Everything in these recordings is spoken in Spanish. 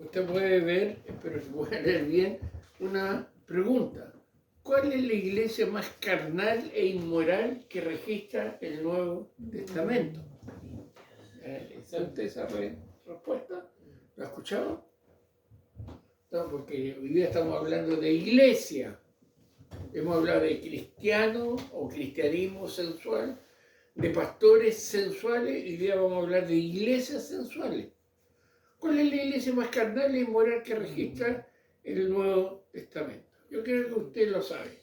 usted puede ver, espero que pueda leer bien, una pregunta. ¿Cuál es la iglesia más carnal e inmoral que registra el Nuevo Testamento? ¿Interesante esa respuesta? ¿Lo ha escuchado? No, porque hoy día estamos hablando de iglesia. Hemos hablado de cristiano o cristianismo sensual, de pastores sensuales, y hoy día vamos a hablar de iglesias sensuales. ¿Cuál es la iglesia más carnal e inmoral que registra el Nuevo Testamento? Yo creo que usted lo sabe.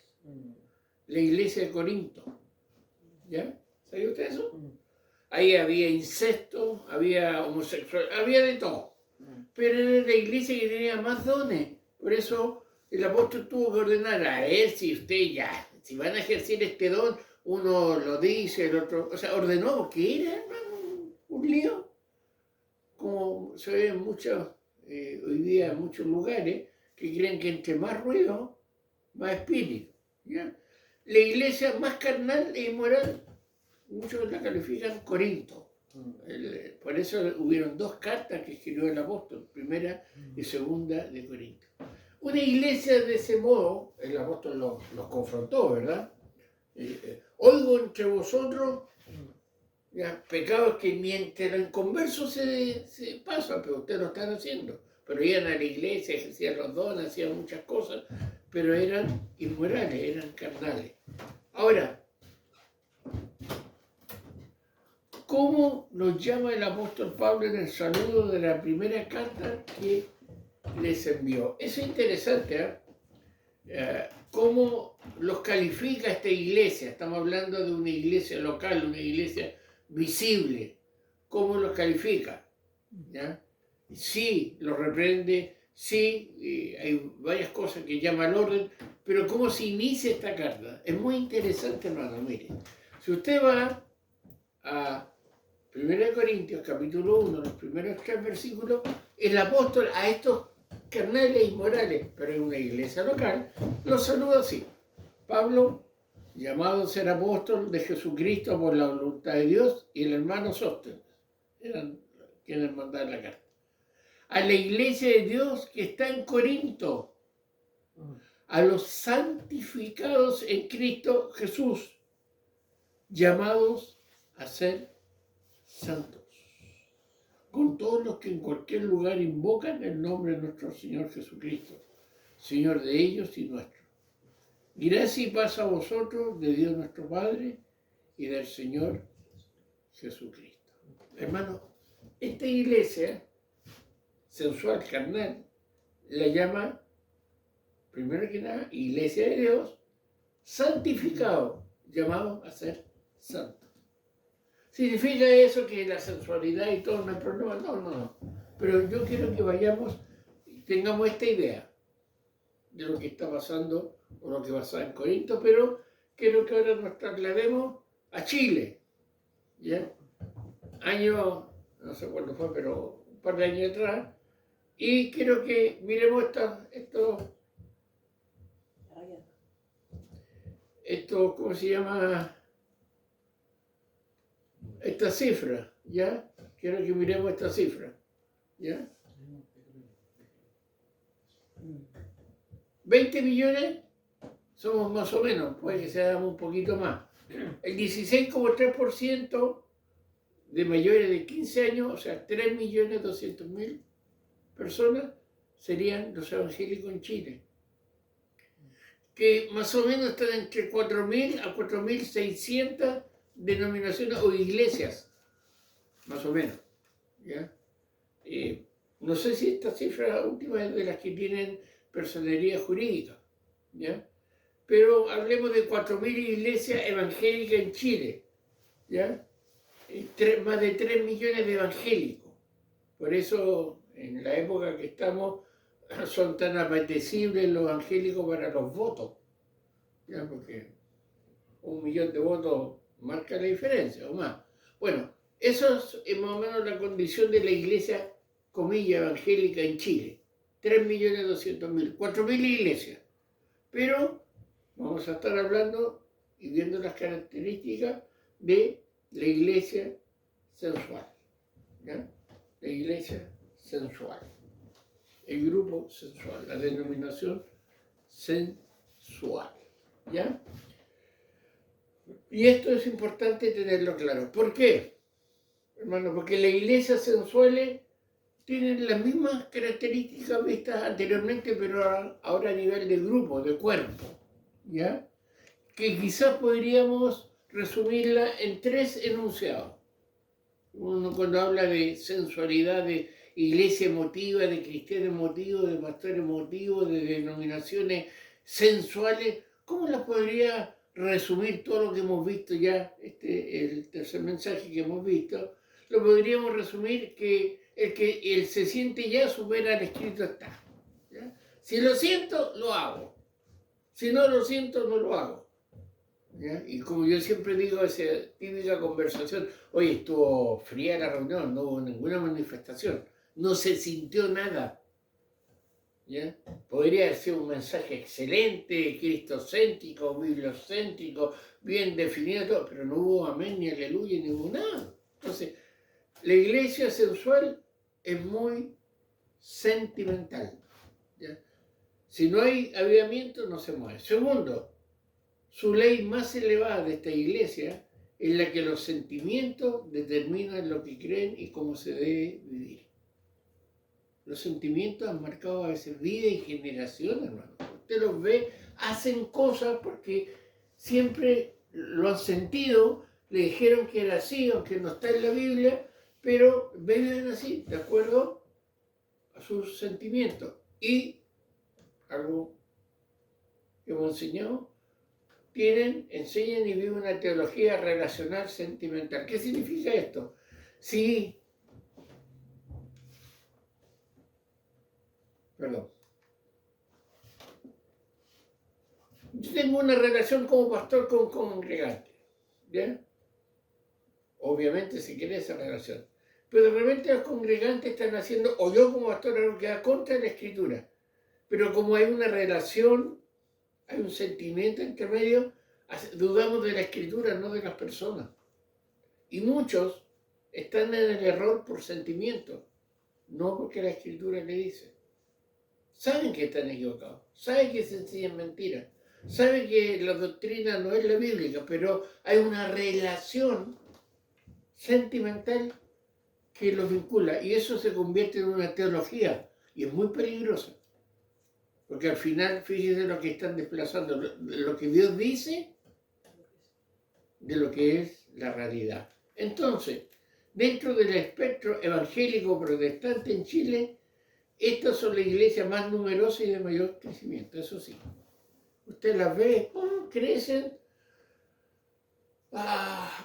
La iglesia de Corinto. ¿Ya? ¿Sabe usted eso? Ahí había incesto, había homosexual, había de todo. Pero era la iglesia que tenía más dones. Por eso el apóstol tuvo que ordenar a él, si usted ya, si van a ejercer este don, uno lo dice, el otro, o sea, ordenó porque era un lío. Como se ve en hoy día en muchos lugares, que creen que entre más ruido, más espíritu. ¿Ya? La iglesia más carnal e inmoral, muchos la califican Corinto. Por eso hubieron dos cartas que escribió el apóstol, primera y segunda de Corinto. Una iglesia de ese modo, el apóstol los confrontó, ¿verdad? Oigo entre vosotros pecados que mientras los inconversos se pasan, pero ustedes lo están haciendo. Pero iban a la iglesia, ejercían los dones, hacían muchas cosas, pero eran inmorales, eran carnales. Ahora, ¿cómo nos llama el apóstol Pablo en el saludo de la primera carta que les envió? Eso es interesante, ¿cómo los califica esta iglesia? Estamos hablando de una iglesia local, una iglesia visible. ¿Cómo los califica? ¿Ya? Sí, los reprende, sí, hay varias cosas que llama al orden, pero ¿cómo se inicia esta carta? Es muy interesante, hermano, mire. Si usted va a 1 Corintios, capítulo 1, los primeros 3 versículos, el apóstol a estos carnales y morales, pero en una iglesia local, los saluda así. Pablo, llamado a ser apóstol de Jesucristo por la voluntad de Dios, y el hermano Sóstenes, eran quienes mandaban la carta. A la iglesia de Dios que está en Corinto, a los santificados en Cristo Jesús, llamados a ser santos, con todos los que en cualquier lugar invocan el nombre de nuestro Señor Jesucristo, Señor de ellos y nuestro. Gracia y paz a vosotros, de Dios nuestro Padre y del Señor Jesucristo. Hermano, esta iglesia sensual, carnal, la llama, primero que nada, iglesia de Dios, santificado, llamado a ser santo. ¿Significa eso que la sensualidad y todo no es problema? No. Pero yo quiero que vayamos, tengamos esta idea de lo que está pasando o lo que pasa en Corinto, pero quiero que ahora nos traslademos a Chile. ¿Ya? Año, no sé cuándo fue, pero un par de años atrás, y quiero que miremos esto, ¿cómo se llama? Esta cifra, ¿ya? Quiero que miremos esta cifra, ¿ya? 20 millones somos más o menos, puede que seamos un poquito más. El 16,3% de mayores de 15 años, o sea, 3.200.000 personas serían los evangélicos en Chile, que más o menos están entre 4.000 a 4.600 denominaciones o iglesias, más o menos. ¿Ya? No sé si esta cifra última es de las que tienen personería jurídica, ¿ya? Pero hablemos de 4.000 iglesias evangélicas en Chile, ¿ya? Más de 3 millones de evangélicos. Por eso, en la época que estamos, son tan apetecibles los evangélicos para los votos, ¿ya? Porque 1 millón de votos marca la diferencia, o más. Bueno, eso es más o menos la condición de la iglesia, comilla, evangélica en Chile. 3.200.000, 4.000 iglesias. Pero vamos a estar hablando y viendo las características de la iglesia sensual. ¿Ya? La iglesia sensual. el grupo sensual, la denominación sensual. ¿Ya? Y esto es importante tenerlo claro. ¿Por qué? Hermano, porque las iglesias sensuales tienen las mismas características vistas anteriormente, pero ahora a nivel de grupo, de cuerpo. ¿Ya? Que quizás podríamos resumirla en 3 enunciados. Uno cuando habla de sensualidad, de iglesia emotiva, de cristiano emotivo, de pastor emotivo, de denominaciones sensuales, ¿cómo las podría resumir todo lo que hemos visto ya, el tercer mensaje que hemos visto? Lo podríamos resumir que el se siente ya supera el escrito está. ¿Ya? Si lo siento, lo hago. Si no lo siento, no lo hago. ¿Ya? Y como yo siempre digo, esa típica conversación, oye, estuvo fría la reunión, no hubo ninguna manifestación, no se sintió nada. ¿Ya? Podría haber sido un mensaje excelente, cristocéntrico, bibliocéntrico, bien definido todo, pero no hubo amén, ni aleluya, ni hubo nada. Entonces, la iglesia sensual es muy sentimental. ¿Ya? Si no hay avivamiento, no se mueve. Segundo, su ley más elevada de esta iglesia es la que los sentimientos determinan lo que creen y cómo se debe vivir. Los sentimientos han marcado a veces vida y generación, hermano. Usted los ve, hacen cosas porque siempre lo han sentido, le dijeron que era así, aunque no está en la Biblia, pero viven así, de acuerdo a sus sentimientos. Y algo que hemos enseñado, enseñan y viven una teología relacional sentimental. ¿Qué significa esto? Yo tengo una relación como pastor con congregante, ¿ya? Obviamente se quiere esa relación. Pero de repente los congregantes están haciendo, o yo como pastor, algo que va contra la Escritura. Pero como hay una relación, hay un sentimiento entre medio, dudamos de la Escritura, no de las personas. Y muchos están en el error por sentimiento, no porque la Escritura le dice. Saben que están equivocados, saben que se enseñan mentiras, saben que la doctrina no es la bíblica, pero hay una relación sentimental que los vincula y eso se convierte en una teología y es muy peligroso. Porque al final, fíjense lo que están desplazando, lo que Dios dice de lo que es la realidad. Entonces, dentro del espectro evangélico protestante en Chile, estas son las iglesias más numerosas y de mayor crecimiento, eso sí. Usted las ve, crecen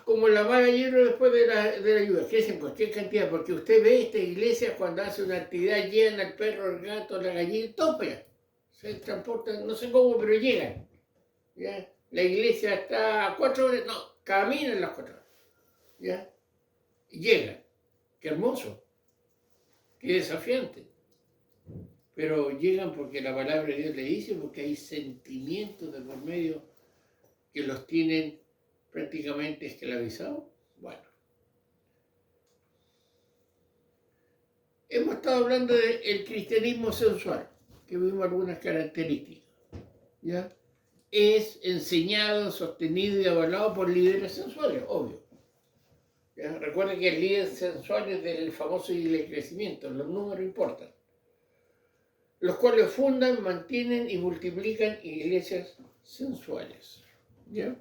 como la vaga hierro después de la lluvia, crecen cualquier cantidad, porque usted ve esta iglesia cuando hace una actividad, llegan al perro, el gato, la gallina, todo pega. Se transportan, no sé cómo, pero llegan. ¿Ya? La iglesia está a 4 horas, no, caminan las 4 horas. ¿Ya? Y llegan. Qué hermoso, qué desafiante. Pero llegan porque la palabra de Dios le dice, porque hay sentimientos de por medio que los tienen prácticamente esclavizados. Bueno. Hemos estado hablando del cristianismo sensual, que vimos algunas características. ¿Ya? Es enseñado, sostenido y avalado por líderes sensuales, obvio. ¿Ya? Recuerden que el líder sensual es del famoso Iglesia de Crecimiento, los números importan. Los cuales fundan, mantienen y multiplican iglesias sensuales. ¿Ya?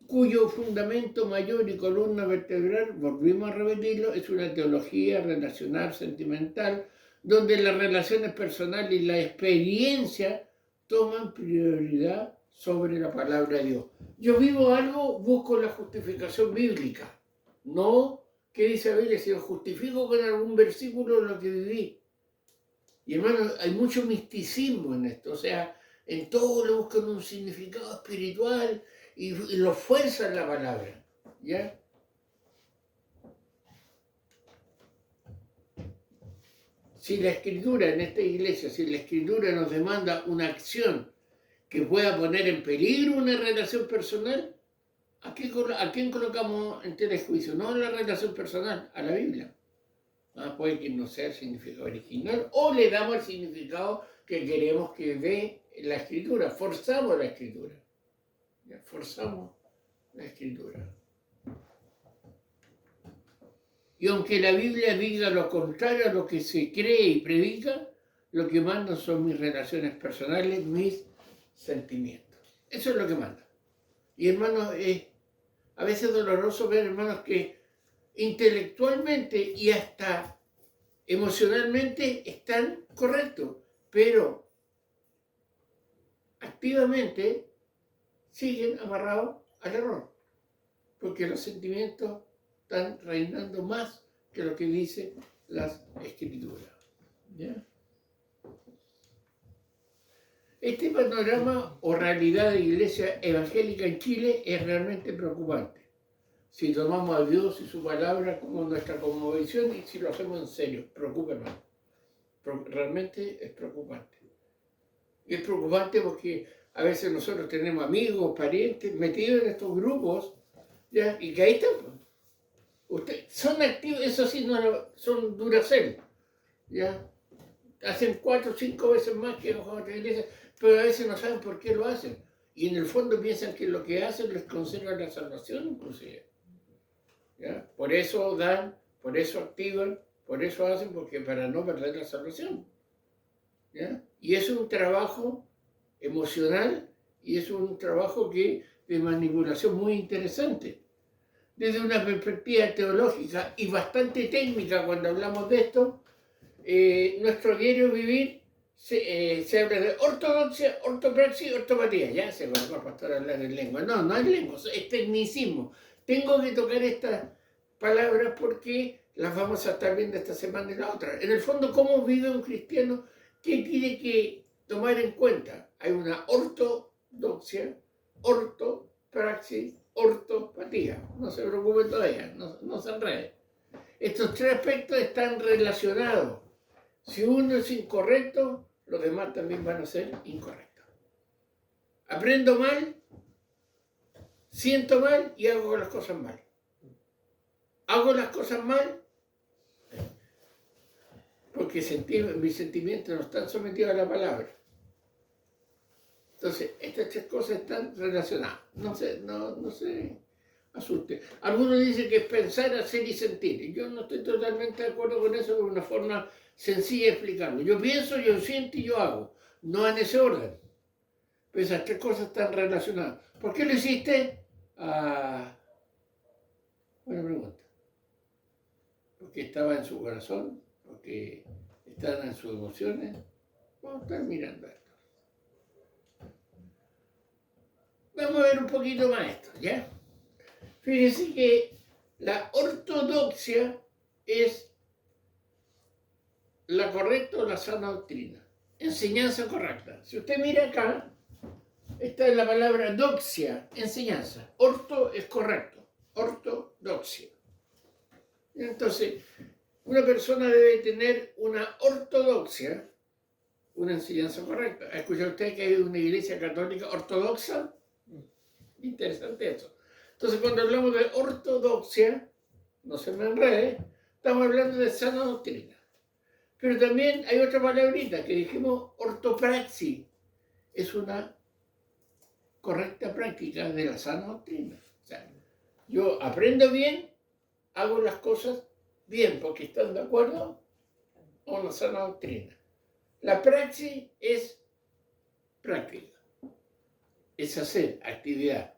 Cuyo fundamento mayor y columna vertebral, volvimos a repetirlo, es una teología relacional sentimental, donde las relaciones personales y la experiencia toman prioridad sobre la palabra de Dios. Yo vivo algo, busco la justificación bíblica, no que dice la Biblia, si lo justifico con algún versículo lo que viví. Y hermano, hay mucho misticismo en esto, o sea, en todo le buscan un significado espiritual y lo fuerzan la palabra, ¿ya? Si la Escritura en esta iglesia, si la Escritura nos demanda una acción que pueda poner en peligro una relación personal, ¿a quién colocamos en tela de juicio? No a la relación personal, a la Biblia. además puede que no sea el significado original, o le damos el significado que queremos que dé la escritura, forzamos la escritura. ¿Ya? Forzamos la escritura. Y aunque la Biblia diga lo contrario a lo que se cree y predica, lo que manda son mis relaciones personales, mis sentimientos. Eso es lo que manda. Y hermanos, es a veces doloroso ver, hermanos, que intelectualmente y hasta emocionalmente están correctos, pero activamente siguen amarrados al error, porque los sentimientos están reinando más que lo que dicen las escrituras. ¿Ya? Este panorama o realidad de iglesia evangélica en Chile es realmente preocupante. Si tomamos a Dios y su palabra como nuestra cosmovisión y si lo hacemos en serio, preocúpenos. Realmente es preocupante. Y es preocupante porque a veces nosotros tenemos amigos, parientes metidos en estos grupos, ¿ya? Y que ahí están. Ustedes son activos, eso sí, no, son Duracell, ¿ya? Hacen 4 o 5 veces más que los otras iglesias, pero a veces no saben por qué lo hacen. Y en el fondo piensan que lo que hacen les conserva la salvación, inclusive. ¿Ya? Por eso dan, por eso activan, por eso hacen, porque para no perder la salvación. ¿Ya? Y es un trabajo emocional y es un trabajo de manipulación muy interesante. Desde una perspectiva teológica y bastante técnica, cuando hablamos de esto, nuestro diario vivir se habla de ortodoxia, ortopraxia y ortopatía. Ya se colocó el pastor a hablar en lengua. No, no es lengua, es tecnicismo. Tengo que tocar estas palabras porque las vamos a estar viendo esta semana y la otra. En el fondo, ¿cómo vive un cristiano? ¿Qué tiene que tomar en cuenta? Hay una ortodoxia, ortopraxis, ortopatía. No se preocupen todavía, no se enreden. Estos 3 aspectos están relacionados. Si uno es incorrecto, los demás también van a ser incorrectos. Aprendo mal, siento mal y hago las cosas mal. Hago las cosas mal porque mis sentimientos no están sometidos a la palabra. Entonces, estas 3 cosas están relacionadas. No se asuste. Algunos dicen que es pensar, hacer y sentir. Yo no estoy totalmente de acuerdo con eso, de una forma sencilla de explicarlo. Yo pienso, yo siento y yo hago. No en ese orden. Pero esas 3 cosas están relacionadas. ¿Por qué lo hiciste? Buena pregunta. Porque estaba en su corazón, porque estaban en sus emociones. Vamos a estar mirando esto. Vamos a ver un poquito más esto, ¿ya? Fíjense que la ortodoxia es la correcta o la sana doctrina. Enseñanza correcta. Si usted mira acá, esta es la palabra doxia, enseñanza. Orto es correcto. Ortodoxia. Entonces, una persona debe tener una ortodoxia, una enseñanza correcta. ¿Ha escuchado usted que hay una iglesia católica ortodoxa? Interesante eso. Entonces, cuando hablamos de ortodoxia, no se me enrede, estamos hablando de sana doctrina. Pero también hay otra palabrita que dijimos, ortopraxis. Es una correcta práctica de la sana doctrina. O sea, yo aprendo bien, hago las cosas bien, porque están de acuerdo con la sana doctrina. La praxis es práctica, es hacer actividad.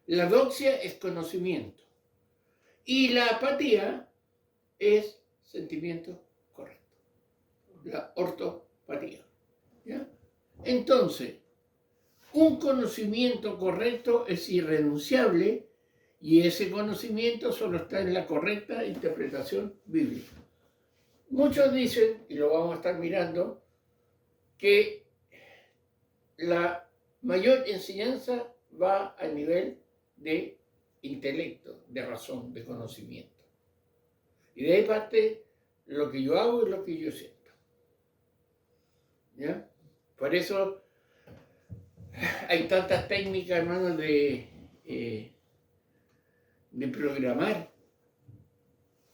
La doxia es conocimiento. Y la apatía es sentimiento correcto. La ortopatía. ¿Ya? Entonces, un conocimiento correcto es irrenunciable y ese conocimiento solo está en la correcta interpretación bíblica. Muchos dicen, y lo vamos a estar mirando, que la mayor enseñanza va a nivel de intelecto, de razón, de conocimiento. Y de ahí parte lo que yo hago y lo que yo siento. ¿Ya? Por eso hay tantas técnicas, hermanos, de programar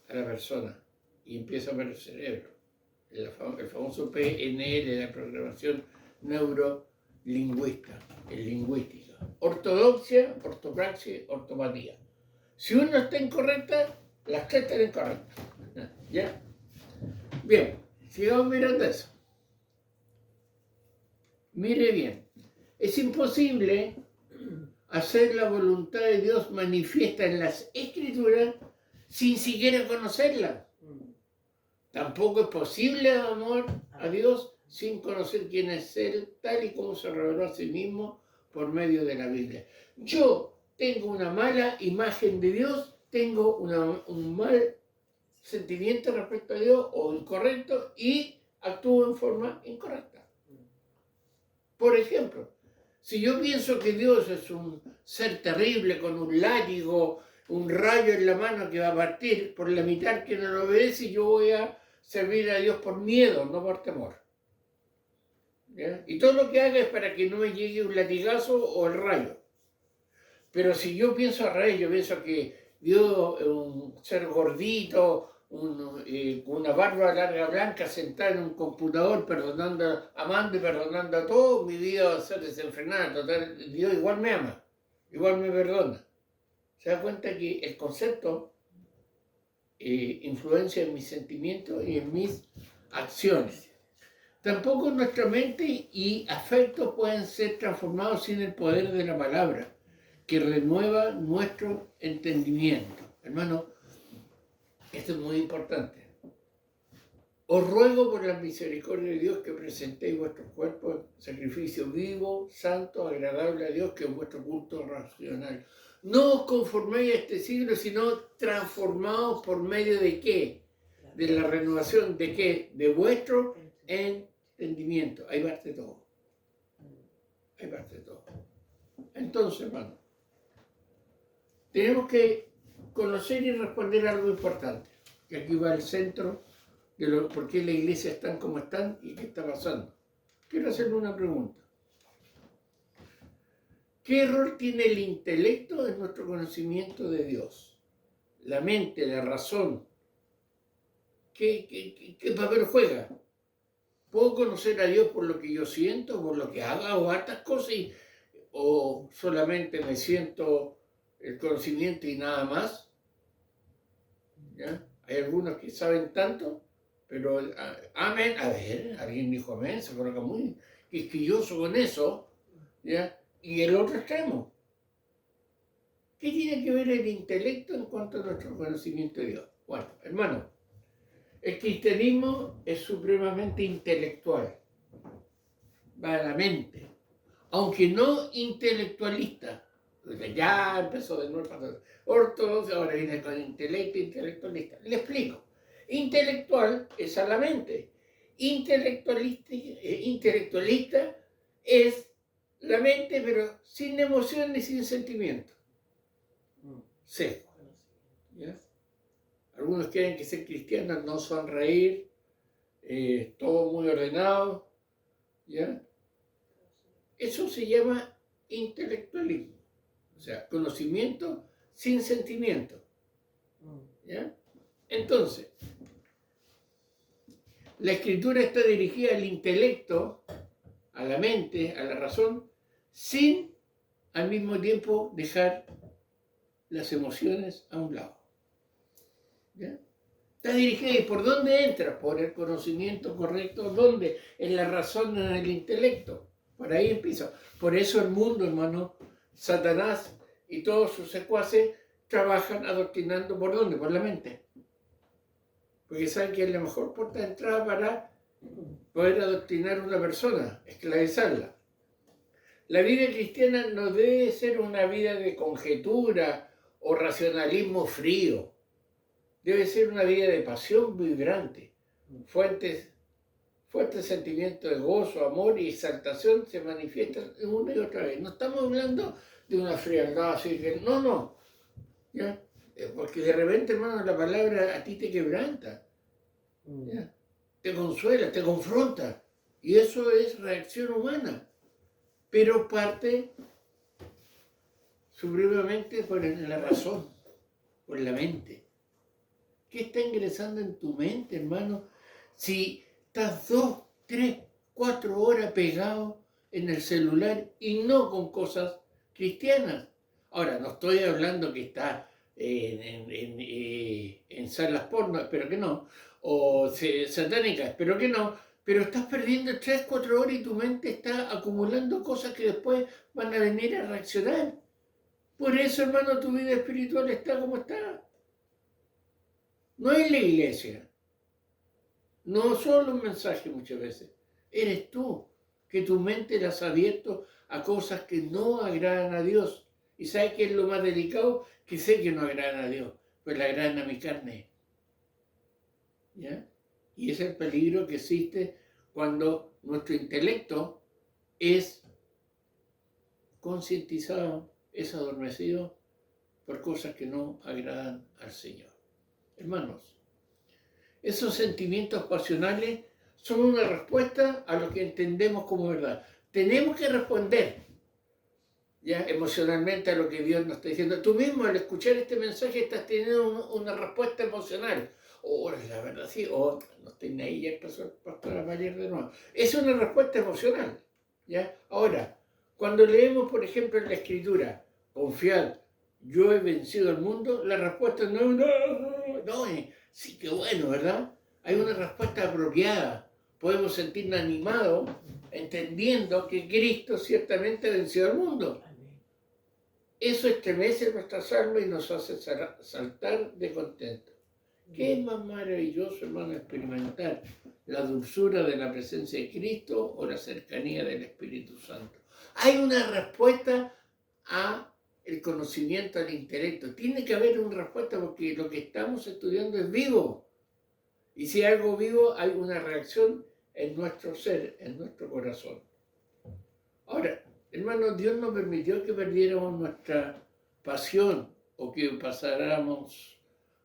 a la persona y empieza a ver el cerebro. El famoso PNL, la programación neurolingüística, lingüística. Ortodoxia, ortopraxia, ortopatía. Si uno está incorrecta, las tres están incorrectas. ¿Ya? Bien, sigamos mirando eso. Mire bien, es imposible hacer la voluntad de Dios manifiesta en las Escrituras sin siquiera conocerla. Tampoco es posible amor a Dios sin conocer quién es Él, tal y como se reveló a sí mismo por medio de la Biblia. Yo tengo una mala imagen de Dios, tengo un mal sentimiento respecto a Dios o incorrecto y actúo en forma incorrecta. Por ejemplo, si yo pienso que Dios es un ser terrible con un látigo, un rayo en la mano que va a partir por la mitad que no lo obedece, yo voy a servir a Dios por miedo, no por temor. ¿Ya? Y todo lo que haga es para que no me llegue un latigazo o el rayo. Pero si yo pienso al revés, yo pienso que Dios es un ser gordito, con una barba larga blanca sentada en un computador, amando y perdonando a todos, mi vida va a ser desenfrenada. Total, Dios igual me ama, igual me perdona. Se da cuenta que el concepto influencia en mis sentimientos y en mis acciones. Tampoco nuestra mente y afectos pueden ser transformados sin el poder de la palabra, que renueva nuestro entendimiento. Hermano, esto es muy importante. Os ruego por la misericordia de Dios que presentéis vuestros cuerpos en sacrificio vivo, santo, agradable a Dios, que es vuestro culto racional. No os conforméis a este siglo, sino transformaos por medio de ¿qué? De la renovación de ¿qué? De vuestro entendimiento. Ahí parte todo. Ahí parte todo. Entonces, hermano, tenemos que conocer y responder a algo importante. Que aquí va el centro de por qué la iglesia están como están y qué está pasando. Quiero hacerle una pregunta. ¿Qué rol tiene el intelecto en nuestro conocimiento de Dios? La mente, la razón. ¿Qué papel juega? ¿Puedo conocer a Dios por lo que yo siento, por lo que haga o hartas cosas? ¿O solamente me siento el conocimiento y nada más? ¿Ya? Hay algunos que saben tanto, pero amén, a ver, alguien dijo amén, se coloca muy quisquilloso con eso, ¿ya? Y el otro extremo. ¿Qué tiene que ver el intelecto en cuanto a nuestro conocimiento de Dios? Bueno, hermano, el cristianismo es supremamente intelectual, va a la mente, aunque no intelectualista. Ya empezó de nuevo ortodoxo, ahora viene con intelecto, intelectualista. Le explico. Intelectual es a la mente. Intelectualista es la mente, pero sin emoción ni sin sentimiento. Seco. ¿Ya? Algunos quieren que ser cristianos no sonreír, todo muy ordenado. ¿Ya? Eso se llama intelectualismo. O sea, conocimiento sin sentimiento. ¿Ya? Entonces, la escritura está dirigida al intelecto, a la mente, a la razón, sin al mismo tiempo dejar las emociones a un lado. ¿Ya? Está dirigida, ¿y por dónde entra? Por el conocimiento correcto, ¿dónde? En la razón, en el intelecto. Por ahí empieza. Por eso el mundo, hermano, Satanás y todos sus secuaces trabajan adoctrinando ¿por dónde? Por la mente. Porque saben que es la mejor puerta de entrada para poder adoctrinar a una persona, esclavizarla. La vida cristiana no debe ser una vida de conjetura o racionalismo frío. Debe ser una vida de pasión vibrante. Fuertes sentimientos de gozo, amor y exaltación se manifiestan una y otra vez. No estamos hablando de una frialdad así que no. ¿Ya? Porque de repente, hermano, la palabra a ti te quebranta. ¿Ya? Te consuela, te confronta. Y eso es reacción humana. Pero parte supremamente por la razón, por la mente. ¿Qué está ingresando en tu mente, hermano? Si estás 2, 3, 4 horas pegado en el celular y no con cosas cristianas. Ahora, no estoy hablando que estás en salas porno, espero que no, o satánicas, espero que no, pero estás perdiendo 3, 4 horas y tu mente está acumulando cosas que después van a venir a reaccionar. Por eso, hermano, tu vida espiritual está como está. No es la iglesia, no solo un mensaje muchas veces, eres tú, que tu mente la has abierto a cosas que no agradan a Dios. ¿Y sabes qué es lo más delicado? Que sé que no agradan a Dios, pues le agradan a mi carne. ¿Ya? Y ese es el peligro que existe cuando nuestro intelecto es concientizado, es adormecido por cosas que no agradan al Señor. Hermanos, esos sentimientos pasionales son una respuesta a lo que entendemos como verdad. Tenemos que responder ya emocionalmente a lo que Dios nos está diciendo. Tú mismo al escuchar este mensaje estás teniendo una respuesta emocional. Oh, es la verdad, sí. Oh, no estoy ni ahí, ya empezó el pastor a variar de nuevo. Es una respuesta emocional. ¿Ya? Ahora, cuando leemos, por ejemplo, en la Escritura, confiad, yo he vencido al mundo, la respuesta no, sí, qué bueno, ¿verdad? Hay una respuesta apropiada. Podemos sentirnos animados entendiendo que Cristo ciertamente venció al mundo. Eso estremece nuestras almas y nos hace saltar de contento. ¿Qué es más maravilloso, hermano, experimentar la dulzura de la presencia de Cristo o la cercanía del Espíritu Santo? Hay una respuesta a el conocimiento, al intelecto. Tiene que haber una respuesta porque lo que estamos estudiando es vivo. Y si hay algo vivo, hay una reacción en nuestro ser, en nuestro corazón. Ahora, hermano, Dios no permitió que perdiéramos nuestra pasión o que pasáramos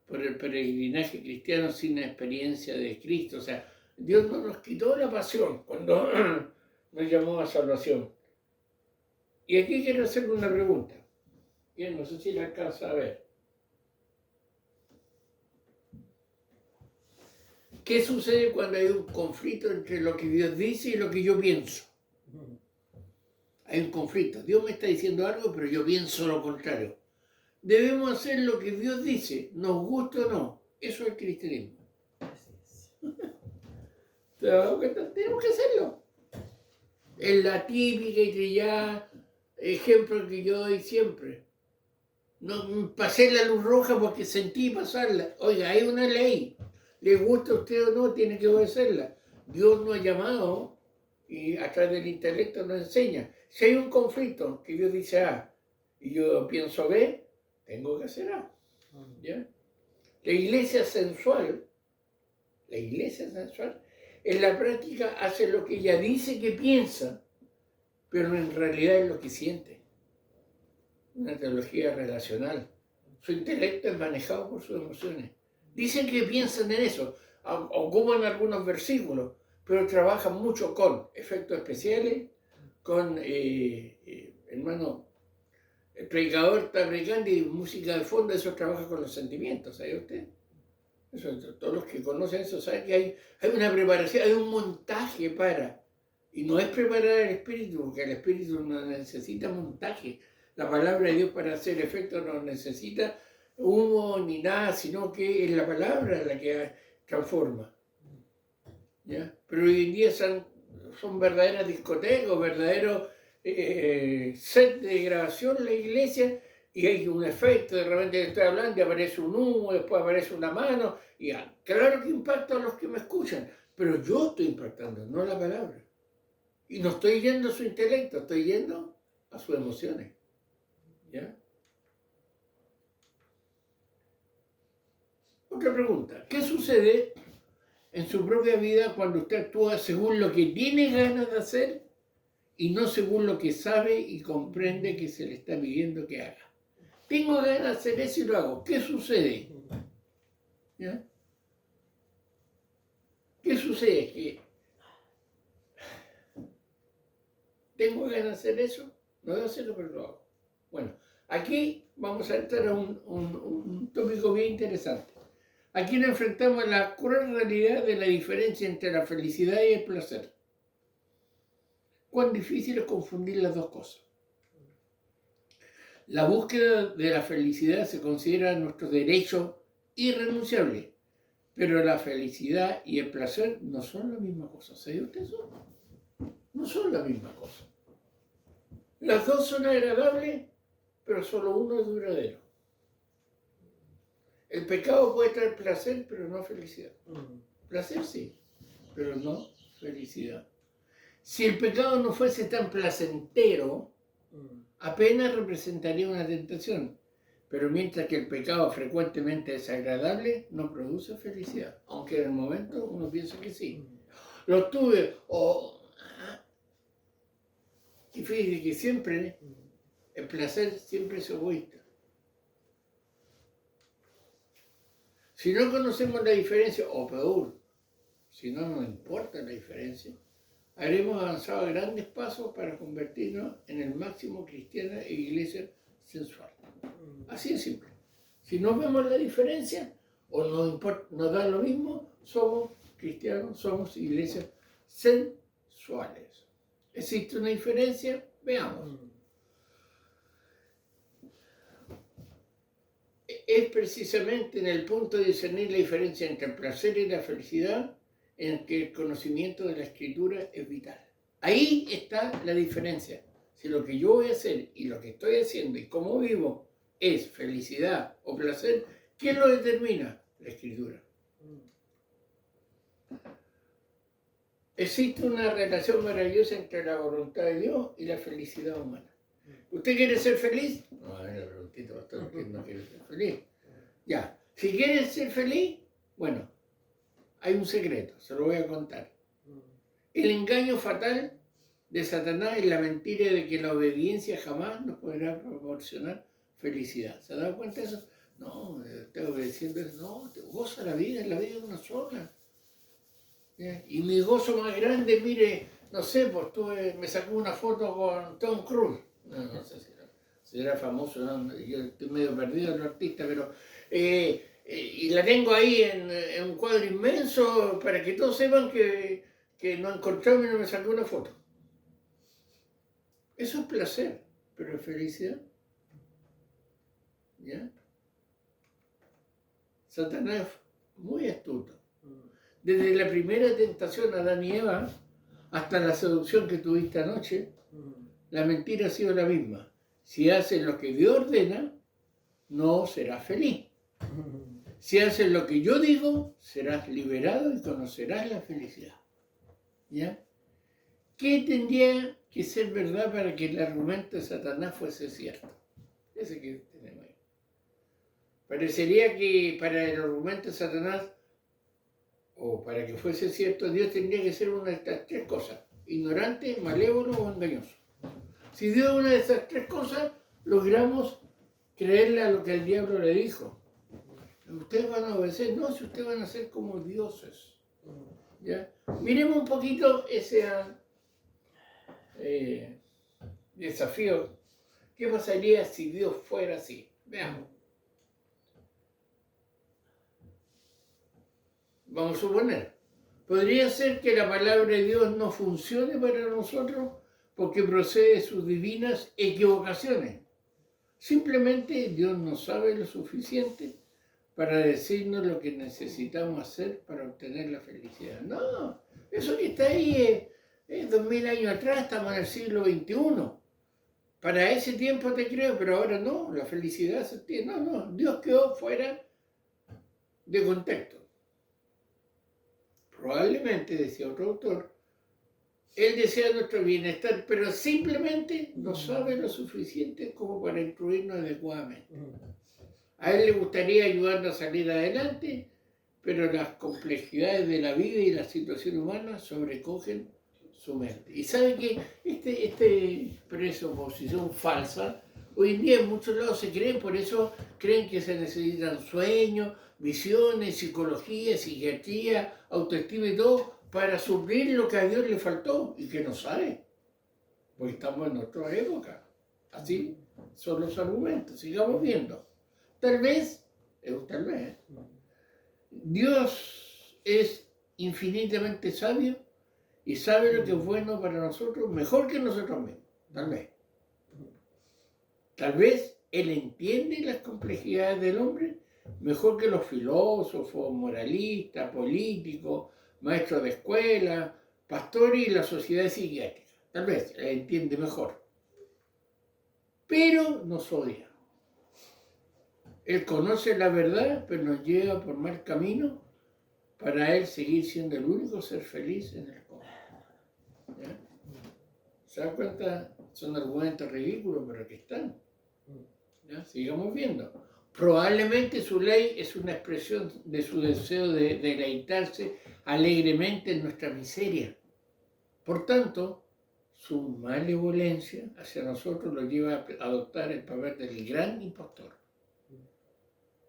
por el peregrinaje cristiano sin experiencia de Cristo. O sea, Dios no nos quitó la pasión cuando nos llamó a salvación. Y aquí quiero hacerle una pregunta. Y no sé si la alcanza a ver. ¿Qué sucede cuando hay un conflicto entre lo que Dios dice y lo que yo pienso? Hay un conflicto. Dios me está diciendo algo, pero yo pienso lo contrario. Debemos hacer lo que Dios dice, nos guste o no. Eso es el cristianismo. ¿Te has dado cuenta? Tenemos que hacerlo. Es la típica y trillada ejemplo que yo doy siempre. No, pasé la luz roja porque sentí pasarla. Oiga, hay una ley. Le gusta a usted o no, tiene que obedecerla. Dios nos ha llamado y a través del intelecto nos enseña. Si hay un conflicto que Dios dice A y yo pienso B, tengo que hacer A. ¿Ya? La iglesia sensual, en la práctica hace lo que ella dice que piensa, pero en realidad es lo que siente. Una teología relacional. Su intelecto es manejado por sus emociones. Dicen que piensan en eso, ocupan algunos versículos, pero trabajan mucho con efectos especiales, con, hermano, el predicador está predicando y música de fondo, eso trabaja con los sentimientos, ¿sabe usted? Eso, todos los que conocen eso saben que hay una preparación, hay un montaje para. Y no es preparar el espíritu, porque el espíritu no necesita montaje. La palabra de Dios para hacer efecto no necesita humo ni nada, sino que es la palabra la que transforma. ¿Ya? Pero hoy en día son verdaderas discotecas, verdaderos set de grabación en la iglesia, y hay un efecto, de repente estoy hablando y aparece un humo, después aparece una mano, y claro que impacta a los que me escuchan, pero yo estoy impactando, no la palabra. Y no estoy yendo a su intelecto, estoy yendo a sus emociones. ¿Ya? Otra pregunta. ¿Qué sucede en su propia vida cuando usted actúa según lo que tiene ganas de hacer y no según lo que sabe y comprende que se le está pidiendo que haga? Tengo ganas de hacer eso y lo hago. ¿Qué sucede? ¿Ya? ¿Qué sucede? Que tengo ganas de hacer eso, no debo hacerlo, pero lo hago. Bueno, aquí vamos a entrar a un tópico bien interesante. Aquí nos enfrentamos a la cruel realidad de la diferencia entre la felicidad y el placer. Cuán difícil es confundir las dos cosas. La búsqueda de la felicidad se considera nuestro derecho irrenunciable, pero la felicidad y el placer no son la misma cosa. ¿Sabe usted eso? No son la misma cosa. Las dos son agradables, pero solo uno es duradero. El pecado puede traer placer, pero no felicidad. Placer sí, pero no felicidad. Si el pecado no fuese tan placentero, apenas representaría una tentación. Pero mientras que el pecado frecuentemente es agradable, no produce felicidad. Aunque en el momento uno piensa que sí. Lo tuve, y fíjese que siempre, el placer siempre es egoísta. Si no conocemos la diferencia, o peor, si no nos importa la diferencia, habremos avanzado grandes pasos para convertirnos en el máximo cristiana e iglesia sensual. Así de simple. Si no vemos la diferencia, o nos da lo mismo, somos cristianos, somos iglesias sensuales. ¿Existe una diferencia? Veamos. Es precisamente en el punto de discernir la diferencia entre el placer y la felicidad en que el conocimiento de la Escritura es vital. Ahí está la diferencia. Si lo que yo voy a hacer y lo que estoy haciendo y cómo vivo es felicidad o placer, ¿quién lo determina? La Escritura. Existe una relación maravillosa entre la voluntad de Dios y la felicidad humana. ¿Usted quiere ser feliz? No, a ver, la preguntita bastante, ¿quién no quiere ser feliz? Ya, si quiere ser feliz, bueno, hay un secreto, se lo voy a contar. El engaño fatal de Satanás es la mentira de que la obediencia jamás nos podrá proporcionar felicidad. ¿Se ha dado cuenta de eso? No, estoy obedeciendo eso. No, te goza la vida es una sola. ¿Ya? Y mi gozo más grande, mire, no sé, pues me sacó una foto con Tom Cruise. No sé si era famoso, ¿no? Yo estoy medio perdido en el artista, pero... y la tengo ahí en un cuadro inmenso para que todos sepan que no encontramos y no me sacó una foto. Eso es placer, pero es felicidad. ¿Ya? Satanás es muy astuto. Desde la primera tentación a Adán y Eva hasta la seducción que tuviste anoche, la mentira ha sido la misma. Si haces lo que Dios ordena, no serás feliz. Si haces lo que yo digo, serás liberado y conocerás la felicidad. ¿Ya? ¿Qué tendría que ser verdad para que el argumento de Satanás fuese cierto? Ese que tenemos ahí. Parecería que para el argumento de Satanás, o para que fuese cierto, Dios tendría que ser una de estas tres cosas: ignorante, malévolo o engañoso. Si Dios es una de esas tres cosas, logramos creerle a lo que el diablo le dijo. Ustedes van a obedecer, no, si ustedes van a ser como dioses. ¿Ya? Miremos un poquito ese desafío. ¿Qué pasaría si Dios fuera así? Veamos. Vamos a suponer, podría ser que la palabra de Dios no funcione para nosotros porque procede de sus divinas equivocaciones. Simplemente Dios no sabe lo suficiente para decirnos lo que necesitamos hacer para obtener la felicidad. No, eso que está ahí es 2000 años atrás, estamos en el siglo XXI. Para ese tiempo te creo, pero ahora no, la felicidad se tiene. No, Dios quedó fuera de contexto. Probablemente, decía otro autor, Él desea nuestro bienestar, pero simplemente no sabe lo suficiente como para instruirnos adecuadamente. A Él le gustaría ayudarnos a salir adelante, pero las complejidades de la vida y la situación humana sobrecogen su mente. Y sabe que este presuposición falsa, hoy en día en muchos lados se creen, por eso creen que se necesitan sueños, visiones, psicología, psiquiatría, autoestima y todo, para suplir lo que a Dios le faltó y que no sabe, porque estamos en otra época. Así son los argumentos, sigamos viendo. Tal vez, Dios es infinitamente sabio y sabe lo que es bueno para nosotros mejor que nosotros mismos, tal vez. Tal vez Él entiende las complejidades del hombre mejor que los filósofos, moralistas, políticos, maestros de escuela, pastores y la sociedad psiquiátrica. Tal vez Él entiende mejor. Pero nos odia. Él conoce la verdad, pero nos lleva por mal camino para Él seguir siendo el único ser feliz en el cosmos. ¿Ya? ¿Se dan cuenta? Son argumentos ridículos, pero aquí están. ¿Ya? Sigamos viendo. Probablemente su ley es una expresión de su deseo de deleitarse alegremente en nuestra miseria. Por tanto, su malevolencia hacia nosotros lo lleva a adoptar el papel del gran impostor.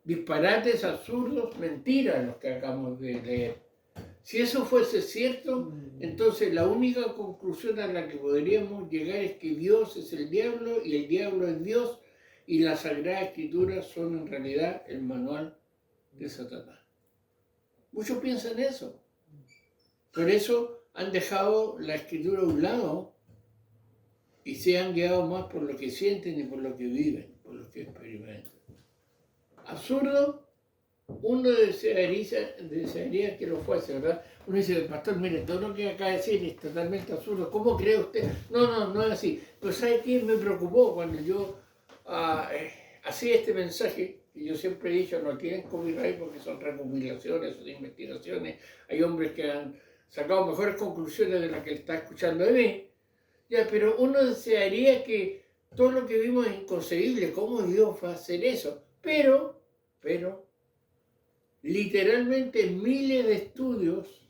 Disparates absurdos, mentiras los que acabamos de leer. Si eso fuese cierto, entonces la única conclusión a la que podríamos llegar es que Dios es el diablo y el diablo es Dios y las Sagradas Escrituras son en realidad el manual de Satanás. Muchos piensan eso. Por eso han dejado la Escritura a un lado y se han guiado más por lo que sienten y por lo que viven, por lo que experimentan. Absurdo, uno desearía que lo fuese, ¿verdad? Uno dice, pastor, mire, todo lo que acaba de decir es totalmente absurdo. ¿Cómo cree usted? No es así. Pero ¿sabe qué? Me preocupó cuando yo hacía este mensaje, y yo siempre he dicho, no tienen copyright porque son recopilaciones, son investigaciones. Hay hombres que han sacado mejores conclusiones de las que está escuchando de mí. Ya, pero uno desearía que todo lo que vimos es inconcebible. ¿Cómo Dios va a hacer eso? Pero, literalmente miles de estudios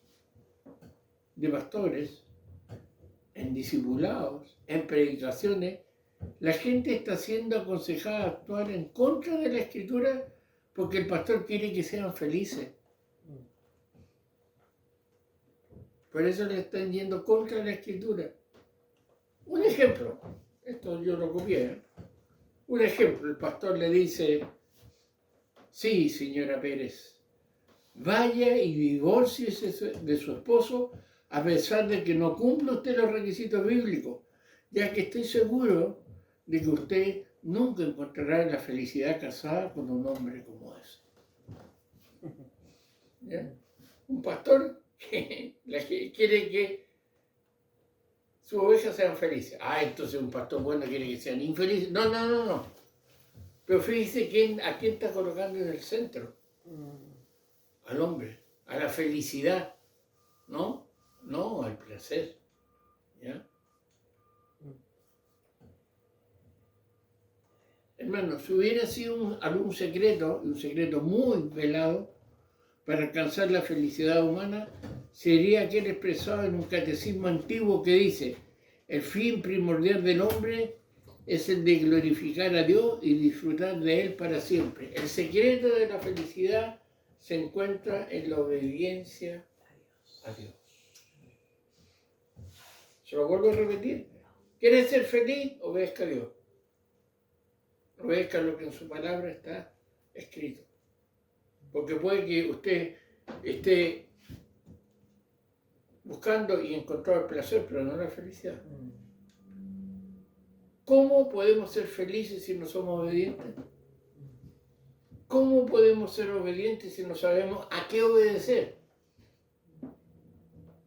de pastores, en discipulados, en predicaciones, la gente está siendo aconsejada a actuar en contra de la Escritura porque el pastor quiere que sean felices. Por eso le están yendo contra la Escritura. Un ejemplo, esto yo lo copié. Un ejemplo, el pastor le dice, sí, señora Pérez, vaya y divórciese de su esposo a pesar de que no cumple usted los requisitos bíblicos, ya que estoy seguro de que usted nunca encontrará la felicidad casada con un hombre como ese. ¿Ya? Un pastor que quiere que sus ovejas sean felices. Entonces un pastor bueno quiere que sean infelices. No. Pero fíjese a quién está colocando en el centro. Al hombre, a la felicidad, ¿no? No al placer. ¿Ya? Hermano, si hubiera sido algún secreto, un secreto muy velado, para alcanzar la felicidad humana, sería aquel expresado en un catecismo antiguo que dice, el fin primordial del hombre es el de glorificar a Dios y disfrutar de Él para siempre. El secreto de la felicidad se encuentra en la obediencia a Dios. Se lo vuelvo a repetir. ¿Quieres ser feliz? Obedezca a Dios. Obedezca lo que en su palabra está escrito. Porque puede que usted esté buscando y encontrar el placer, pero no la felicidad. ¿Cómo podemos ser felices si no somos obedientes? ¿Cómo podemos ser obedientes si no sabemos a qué obedecer?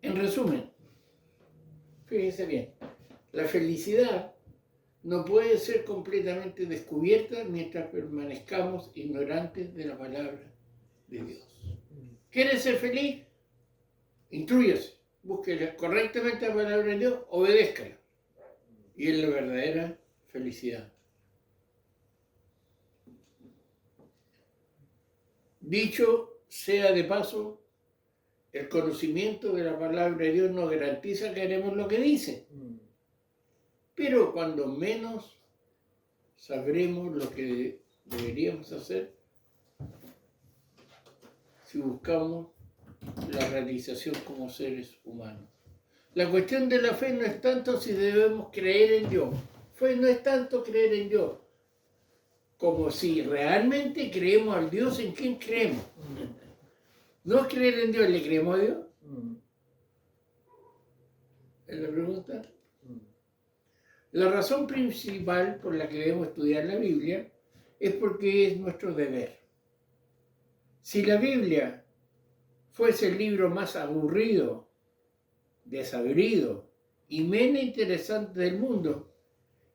En resumen, fíjense bien, la felicidad no puede ser completamente descubierta mientras permanezcamos ignorantes de la palabra de Dios. ¿Quieres ser feliz? Instrúyase, busque correctamente la palabra de Dios, obedézcala. Y es la verdadera felicidad. Dicho sea de paso, el conocimiento de la palabra de Dios nos garantiza que haremos lo que dice. Pero cuando menos sabremos lo que deberíamos hacer si buscamos la realización como seres humanos. La cuestión de la fe no es tanto si debemos creer en Dios. Fe no es tanto creer en Dios, como si realmente creemos al Dios en quien creemos. ¿No es creer en Dios? ¿Le creemos a Dios? Es la pregunta. La razón principal por la que debemos estudiar la Biblia es porque es nuestro deber. Si la Biblia fuese el libro más aburrido, desabrido y menos interesante del mundo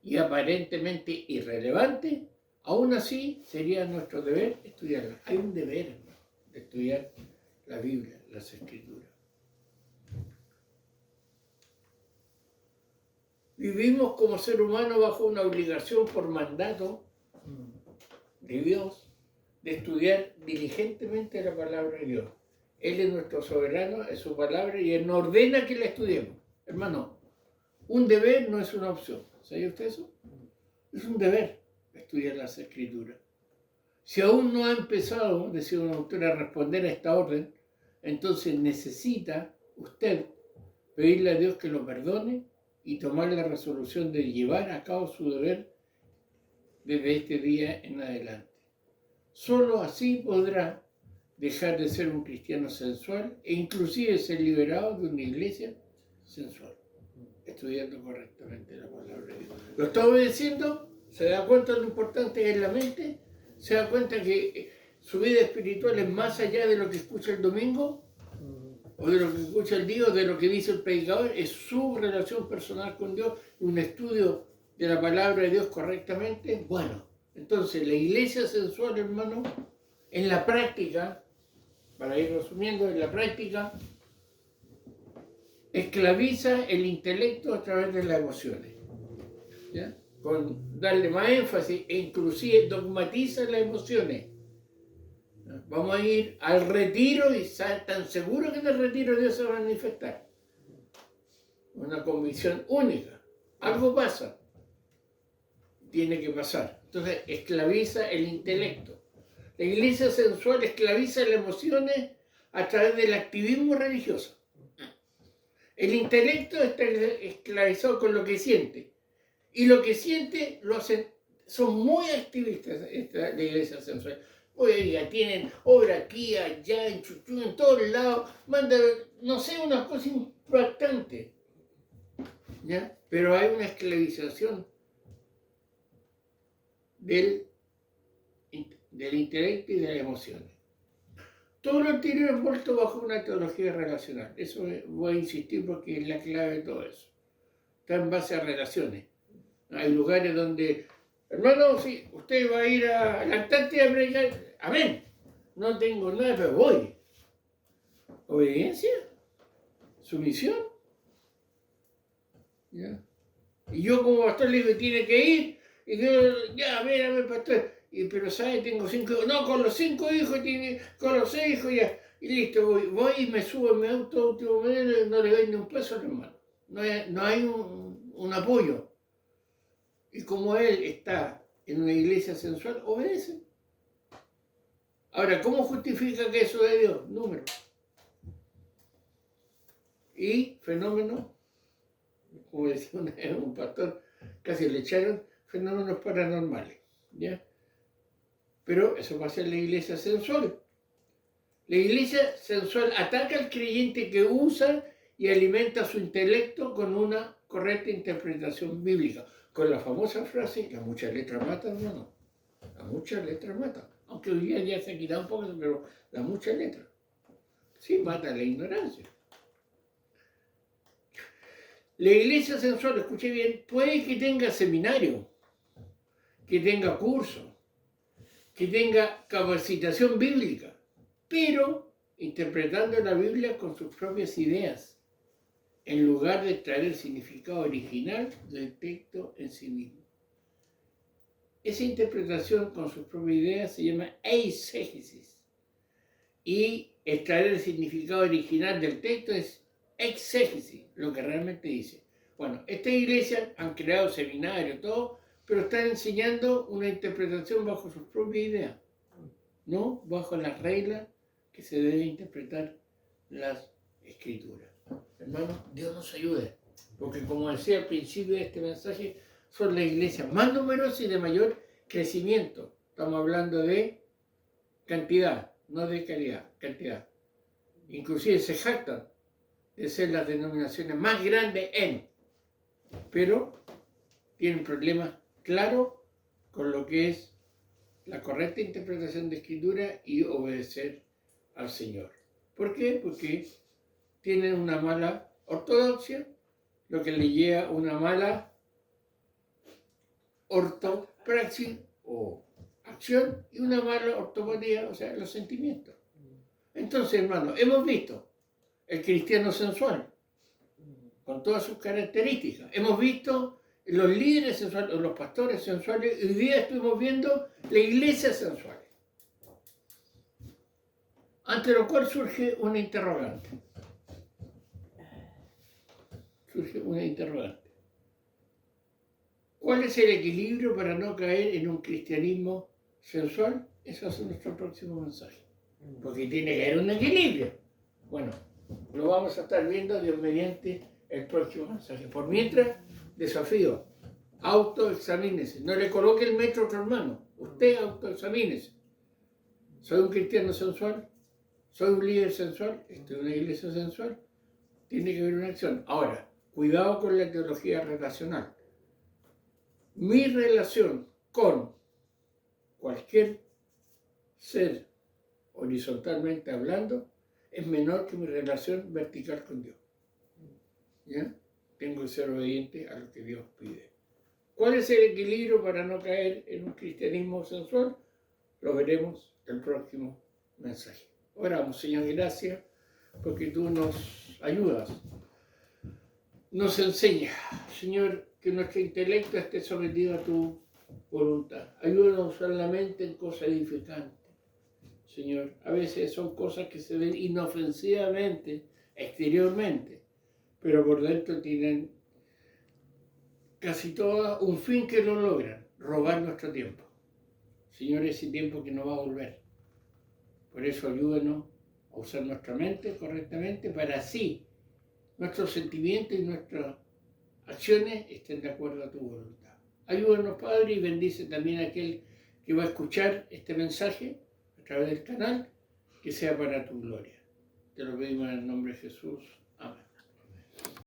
y aparentemente irrelevante, aún así sería nuestro deber estudiarla. Hay un deber, hermano, de estudiar la Biblia, las Escrituras. Vivimos como ser humano bajo una obligación por mandato de Dios de estudiar diligentemente la palabra de Dios. Él es nuestro soberano, es su palabra y Él nos ordena que la estudiemos. Hermano, un deber no es una opción. ¿Sabe usted eso? Es un deber estudiar las Escrituras. Si aún no ha empezado, decía una autora, a responder a esta orden, entonces necesita usted pedirle a Dios que lo perdone y tomar la resolución de llevar a cabo su deber desde este día en adelante. Solo así podrá dejar de ser un cristiano sensual e inclusive ser liberado de una iglesia sensual, estudiando correctamente la palabra de Dios. ¿Lo está obedeciendo? ¿Se da cuenta de lo importante que es la mente? ¿Se da cuenta que su vida espiritual es más allá de lo que escucha el domingo? ¿O de lo que escucha el día? ¿O de lo que dice el predicador? Es su relación personal con Dios, un estudio de la palabra de Dios correctamente. Bueno, entonces la iglesia sensual, hermano, en la práctica, para ir resumiendo, en la práctica, esclaviza el intelecto a través de las emociones, ¿ya? Con darle más énfasis e inclusive dogmatiza las emociones. Vamos a ir al retiro y estar tan seguro que en el retiro Dios se va a manifestar. Una convicción única. Algo pasa. Tiene que pasar. Entonces esclaviza el intelecto. La iglesia sensual esclaviza las emociones a través del activismo religioso. El intelecto está esclavizado con lo que siente. Y lo que siente lo hacen, son muy activistas la iglesia sensual. Oye, ya tienen obra aquí, allá, en Chuchú, en todos lados, mandan, no sé, unas cosas impactantes, ¿ya? Pero hay una esclavización del intelecto y de las emociones. Todo lo anterior envuelto bajo una teología relacional. Eso voy a insistir porque es la clave de todo eso. Está en base a relaciones. Hay lugares donde, hermano, sí, usted va a ir a la Antártida a predicar. Amén. No tengo nada, pero voy. Obediencia, sumisión. ¿Ya? Y yo como pastor le digo, tiene que ir. Y yo, ya, a ver, pastor. Pero, ¿sabes? Tengo 5 hijos. No, con los 5 hijos, con los 6 hijos ya. Y listo, voy y me subo en mi auto último mes, no le doy ni un peso al hermano. No hay un apoyo. Y como él está en una iglesia sensual, obedece. Ahora, ¿cómo justifica que eso de Dios? Número. Y fenómenos, como decía un pastor, casi le echaron, fenómenos paranormales, ¿ya? Pero eso pasa en la iglesia sensual. La iglesia sensual ataca al creyente que usa y alimenta su intelecto con una correcta interpretación bíblica. Con la famosa frase, las muchas letras matan, hermano. Las muchas letras matan. Aunque hoy día ya se ha quitado un poco, pero las muchas letras. Sí, mata la ignorancia. La iglesia sensual, escuche bien, puede que tenga seminario, que tenga curso, que tenga capacitación bíblica, pero interpretando la Biblia con sus propias ideas, en lugar de extraer el significado original del texto en sí mismo. Esa interpretación con sus propias ideas se llama eisegesis. Y extraer el significado original del texto es exégesis, lo que realmente dice. Bueno, esta iglesia han creado seminarios, todo, pero están enseñando una interpretación bajo sus propias ideas, no bajo las reglas que se deben interpretar las escrituras. Hermanos, Dios nos ayude, porque como decía al principio de este mensaje, son las iglesias más numerosas y de mayor crecimiento. Estamos hablando de cantidad, no de calidad, cantidad. inclusive se jactan de ser las denominaciones más grandes pero tienen problemas claros con lo que es la correcta interpretación de Escritura y obedecer al Señor. ¿Por qué? Porque tienen una mala ortodoxia, lo que le lleva a una mala ortopraxis o acción y una mala ortopatía, o sea, los sentimientos. Entonces, hermano, hemos visto el cristiano sensual con todas sus características. Hemos visto los líderes sensuales, los pastores sensuales, y hoy día estuvimos viendo la iglesia sensual. Ante lo cual surge una interrogante. ¿Cuál es el equilibrio para no caer en un cristianismo sensual? Ese es nuestro próximo mensaje. Porque tiene que haber un equilibrio. Bueno, lo vamos a estar viendo Dios mediante el próximo mensaje. Por mientras, desafío, autoexamínese. No le coloque el metro a otro hermano. Usted autoexamínese. ¿Soy un cristiano sensual? ¿Soy un líder sensual? ¿Estoy en una iglesia sensual? Tiene que haber una acción. Ahora, cuidado con la teología relacional. Mi relación con cualquier ser, horizontalmente hablando, es menor que mi relación vertical con Dios. ¿Ya? Tengo que ser obediente a lo que Dios pide. ¿Cuál es el equilibrio para no caer en un cristianismo sensual? Lo veremos el próximo mensaje. Oramos, Señor, gracias, porque tú nos ayudas, nos enseñas, Señor, que nuestro intelecto esté sometido a tu voluntad. Ayúdanos a usar la mente en cosas edificantes, Señor. A veces son cosas que se ven inofensivamente, exteriormente, pero por dentro tienen casi todas un fin que no logran, robar nuestro tiempo. Señor, ese tiempo que no va a volver. Por eso ayúdanos a usar nuestra mente correctamente para así nuestros sentimientos y nuestras acciones estén de acuerdo a tu voluntad. Ayúdanos, Padre, y bendice también a aquel que va a escuchar este mensaje a través del canal, que sea para tu gloria. Te lo pedimos en el nombre de Jesús.